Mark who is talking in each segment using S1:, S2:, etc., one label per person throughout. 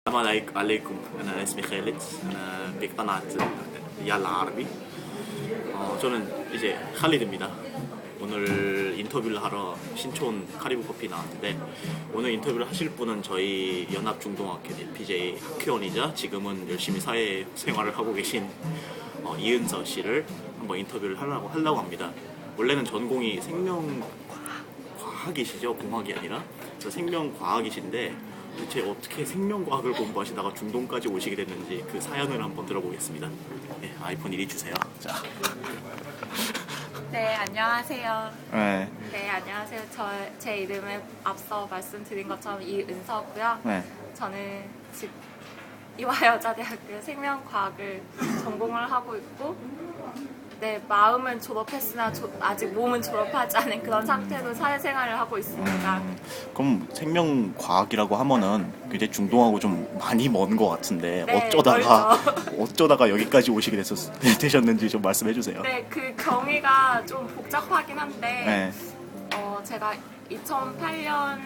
S1: السلام عليكم. أنا اسمي خالد. أنا بقناة يلا عربي. 저는 이제 칼리드입니다. 오늘 인터뷰를 하러 신촌 카리브 커피 나왔는데, 오늘 인터뷰를 하실 분은 저희 연합중동학교 BJ 학회원이자 지금은 열심히 사회생활을 하고 계신 이은서 씨를 한번 인터뷰를 하려고 합니다. 원래는 전공이 생명과학이시죠? 공학이 아니라. 그래서 생명과학이신데 대체 어떻게 생명과학을 공부하시다가 중동까지 오시게 됐는지 그 사연을 한번 들어보겠습니다. 네, 아이폰 1위 주세요. 자.
S2: 네, 안녕하세요.
S1: 네.
S2: 네, 안녕하세요. 제 이름은 앞서 말씀드린 것처럼 이은서고요.
S1: 네.
S2: 저는 지금 이화여자대학교 생명과학을 전공을 하고 있고, 네, 마음은 졸업했으나 아직 몸은 졸업하지 않은 그런 상태로 사회생활을 하고 있습니다.
S1: 그럼 생명과학이라고 하면은 굉장히 중동하고 좀 많이 먼 것 같은데,
S2: 네,
S1: 어쩌다가 여기까지 오시게 되셨는지 좀 말씀해 주세요.
S2: 네, 그 경위가 좀 복잡하긴 한데,
S1: 네.
S2: 제가 2008년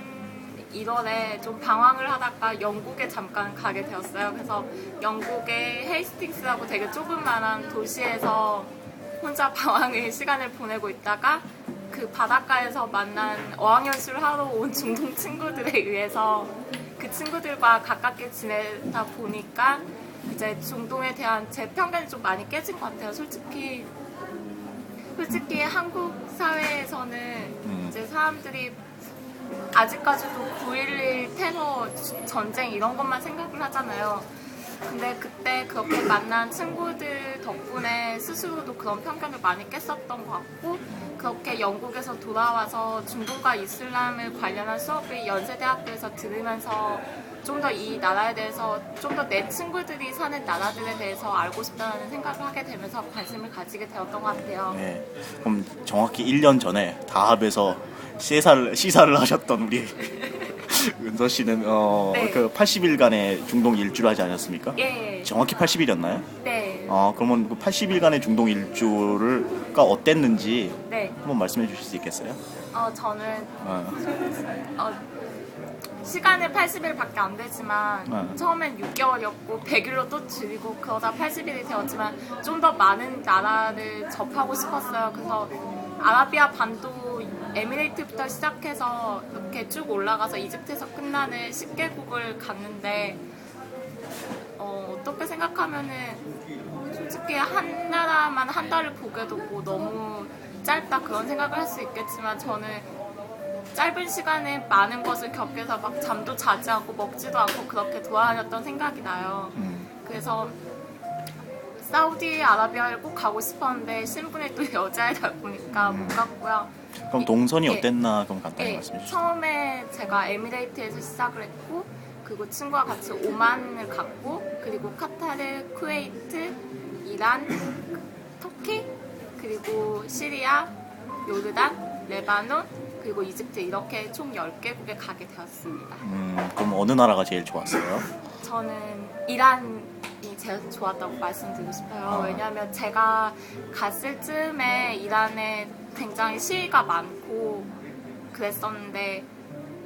S2: 1월에 좀 방황을 하다가 영국에 잠깐 가게 되었어요. 그래서 영국의 헤이스팅스라고 되게 조그만한 도시에서 혼자 방황의 시간을 보내고 있다가 그 바닷가에서 만난 어학연수를 하러 온 중동 친구들에 의해서 그 친구들과 가깝게 지내다 보니까 이제 중동에 대한 제 편견이 좀 많이 깨진 것 같아요. 솔직히 한국 사회에서는 이제 사람들이 아직까지도 9.11 테러 전쟁 이런 것만 생각을 하잖아요. 근데 그때 그렇게 만난 친구들 덕분에 스스로도 그런 편견을 많이 깼었던 것 같고, 그렇게 영국에서 돌아와서 중동과 이슬람을 관련한 수업을 연세대학교에서 들으면서 좀 더 이 나라에 대해서 좀 더 내 친구들이 사는 나라들에 대해서 알고 싶다는 생각을 하게 되면서 관심을 가지게 되었던 것 같아요.
S1: 네. 그럼 정확히 1년 전에 다합에서 시사를 하셨던 우리 은서 씨는
S2: 네.
S1: 그 80일간의 중동 일주를 하지 않았습니까?
S2: 예.
S1: 정확히 80일이었나요?
S2: 네.
S1: 그러면 그 80일간의 중동 일주가 어땠는지
S2: 네.
S1: 한번 말씀해 주실 수 있겠어요?
S2: 저는 시간은 80일밖에 안 되지만 처음엔 6개월이었고 100일로 또 줄이고 그러다 80일이 되었지만 좀 더 많은 나라를 접하고 싶었어요. 그래서 아라비아 반도 에미레이트부터 시작해서 이렇게 쭉 올라가서 이집트에서 끝나는 10개국을 갔는데 어떻게 생각하면은 솔직히 한 나라만 한 달을 보게도 뭐 너무 짧다 그런 생각을 할 수 있겠지만, 저는 짧은 시간에 많은 것을 겪어서 막 잠도 자지 않고 먹지도 않고 그렇게 돌아다녔던 생각이 나요. 그래서 사우디아라비아를 꼭 가고 싶었는데 신분이 또 여자이다 보니까 못 갔고요.
S1: 그럼 동선이
S2: 예.
S1: 어땠나 그럼 간단히
S2: 네,
S1: 말씀해 주시죠.
S2: 처음에 제가 에미레이트에서 시작을 했고, 그리고 친구와 같이 오만을 갔고, 그리고 카타르, 쿠웨이트, 이란, 터키, 그리고 시리아, 요르단, 레바논, 그리고 이집트 이렇게 총 10개국에 가게 되었습니다.
S1: 그럼 어느 나라가 제일 좋았어요?
S2: 저는 이란이 제일 좋았다고 말씀드리고 싶어요. 왜냐하면 제가 갔을 즈음에 이란에 굉장히 시위가 많고 그랬었는데,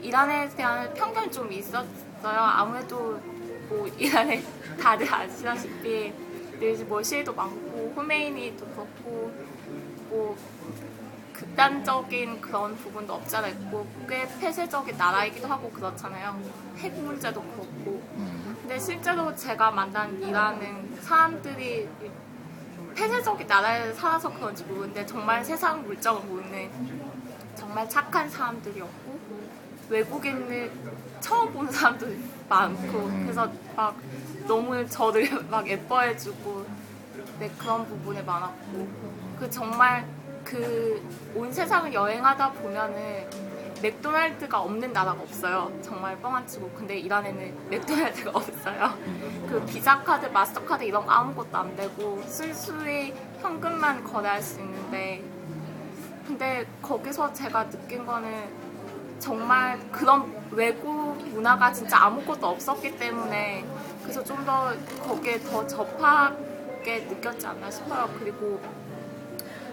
S2: 이란에 대한 편견이 좀 있었어요. 아무래도 뭐 이란에 다들 아시다시피 뭐 시위도 많고 호메이니도 그렇고 뭐 극단적인 그런 부분도 없지 않아 있고 꽤 폐쇄적인 나라이기도 하고 그렇잖아요. 핵 문제도 그렇고. 근데 실제로 제가 만난 이란은 사람들이 폐쇄적인 나라에 살아서 그런지 모르는데 정말 세상 물정을 모르는 정말 착한 사람들이었고, 외국인을 처음 보는 사람들이 많고, 그래서 막 너무 저를 막 예뻐해주고, 네, 그런 부분이 많았고, 정말 온 세상을 여행하다 보면은 맥도날드가 없는 나라가 없어요. 정말 뻥안 치고. 근데 이란에는 맥도날드가 없어요. 그 비자카드, 마스터카드 이런 거 아무것도 안 되고 순수히 현금만 거래할 수 있는데, 근데 거기서 제가 느낀 거는 정말 그런 외국 문화가 진짜 아무것도 없었기 때문에, 그래서 좀 더 거기에 더 접하게 느꼈지 않나 싶어요. 그리고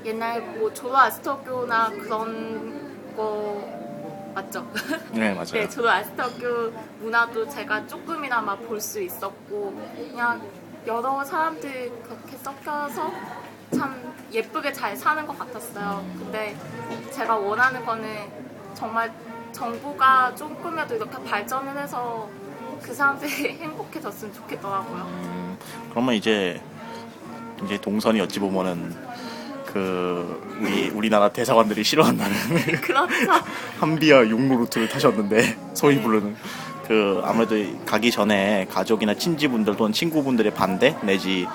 S2: 옛날 뭐 조로아스터교나 그런 거 맞죠?
S3: 네, 맞아요.
S2: 네, 저도 아스터교 문화도 제가 조금이나마 볼 수 있었고 그냥 여러 사람들이 그렇게 섞여서 참 예쁘게 잘 사는 것 같았어요. 근데 제가 원하는 거는 정말 정부가 조금이라도 이렇게 발전을 해서 그 사람들이 행복해졌으면 좋겠더라고요.
S3: 그러면 이제 동선이 어찌 보면은 우리나라 대사관들이 싫어한다는
S2: 그렇죠.
S3: 한비아 육로 루트를 타셨는데 소위 부르는 아무래도 가기 전에 가족이나 친지분들 또는 친구분들의 반대 내지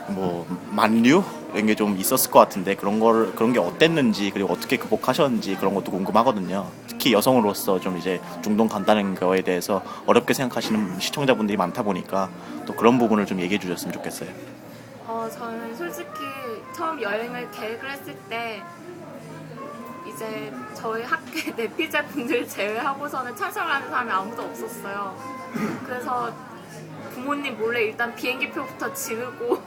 S3: 뭐 만류 이런 게 좀 있었을 것 같은데 그런 게 어땠는지 그리고 어떻게 극복하셨는지 그런 것도 궁금하거든요. 특히 여성으로서 좀 이제 중동 간다는 거에 대해서 어렵게 생각하시는 시청자분들이 많다 보니까 또 그런 부분을 좀 얘기해 주셨으면 좋겠어요.
S2: 저는 솔직히 처음 여행을 계획을 했을 때 이제 저희 학교 내피자 분들 제외하고서는 찬성을 하는 사람이 아무도 없었어요. 그래서 부모님 몰래 일단 비행기표부터 지르고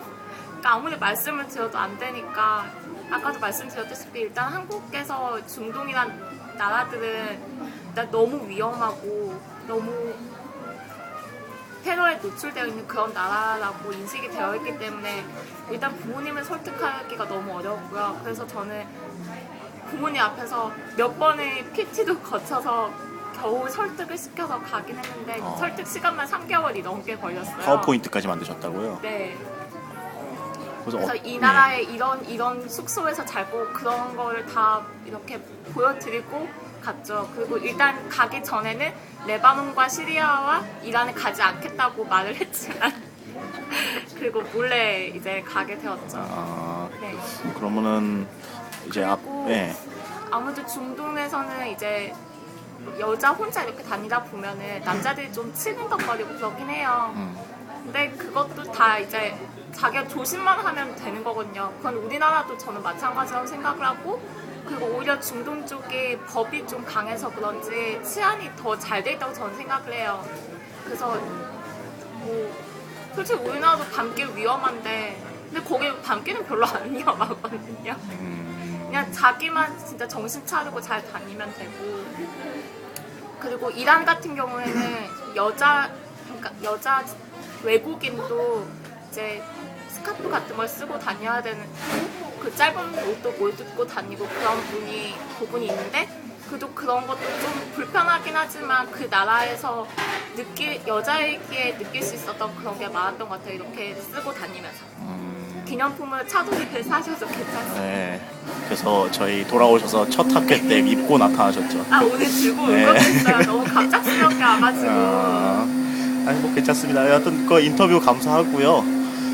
S2: 그러니까 아무리 말씀을 드려도 안 되니까 아까도 말씀드렸다시피 일단 한국에서 중동이란 나라들은 일단 너무 위험하고 너무 테러에 노출되어 있는 그런 나라라고 인식이 되어 있기 때문에 일단 부모님을 설득하기가 너무 어려웠고요. 그래서 저는 부모님 앞에서 몇 번의 PT도 거쳐서 겨우 설득을 시켜서 가긴 했는데 설득 시간만 3개월이 넘게 걸렸어요.
S3: 파워포인트까지 만드셨다고요?
S2: 네.
S3: 그래서
S2: 이 나라에 이런 숙소에서 자고 그런 거를 다 이렇게 보여드리고 갔죠. 그리고 일단 가기 전에는 레바논과 시리아와 이란에 가지 않겠다고 말을 했지만 그리고 몰래 이제 가게 되었죠. 네.
S3: 그러면은 이제
S2: 그리고
S3: 네.
S2: 아무래도 중동에서는 이제 여자 혼자 이렇게 다니다 보면은 남자들이 좀 치근덕거리고 그러긴 해요. 근데 그것도 다 이제 자기가 조심만 하면 되는 거거든요. 그건 우리나라도 저는 마찬가지라고 생각을 하고 그리고 오히려 중동 쪽에 법이 좀 강해서 그런지 치안이 더 잘 돼 있다고 저는 생각을 해요. 그래서 뭐 솔직히 우리나라도 밤길 위험한데 근데 거기 밤길은 별로 안 위험하거든요. 그냥 자기만 진짜 정신 차리고 잘 다니면 되고 그리고 이란 같은 경우에는 여자 외국인도 이제 스카프 같은 걸 쓰고 다녀야 되는 그 짧은 옷도 못 입고 다니고 그런 부분이 있는데 그래도 그런 것도 좀 불편하긴 하지만 그 나라에서 여자에게 느낄 수 있었던 그런 게 많았던 것 같아요. 이렇게 쓰고 다니면서 기념품을 차도를 사셔서 괜찮습니다.
S3: 네. 그래서 저희 돌아오셔서 첫 학회 때 입고 나타나셨죠.
S2: 오늘 들고 온 것도 있어요. 너무 갑작스럽게 와가지고.
S3: 아니 뭐 괜찮습니다. 여하튼 그 인터뷰 감사하고요.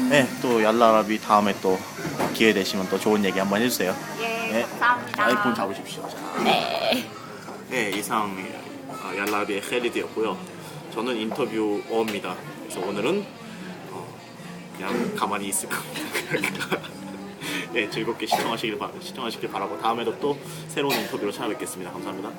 S3: 네, 또 얄라라비 다음에 또 기회 되시면 또 좋은 얘기 한번 해주세요.
S2: 예,
S3: 네.
S2: 감사합니다.
S3: 아이폰 잡으십시오.
S2: 네.
S1: 네, 이상 얄라비의 헬리드였고요. 저는 인터뷰 어입니다. 그래서 오늘은 그냥 가만히 있을 겁니다. 네, 즐겁게 시청하시길 바라고 다음에도 또 새로운 인터뷰로 찾아뵙겠습니다. 감사합니다.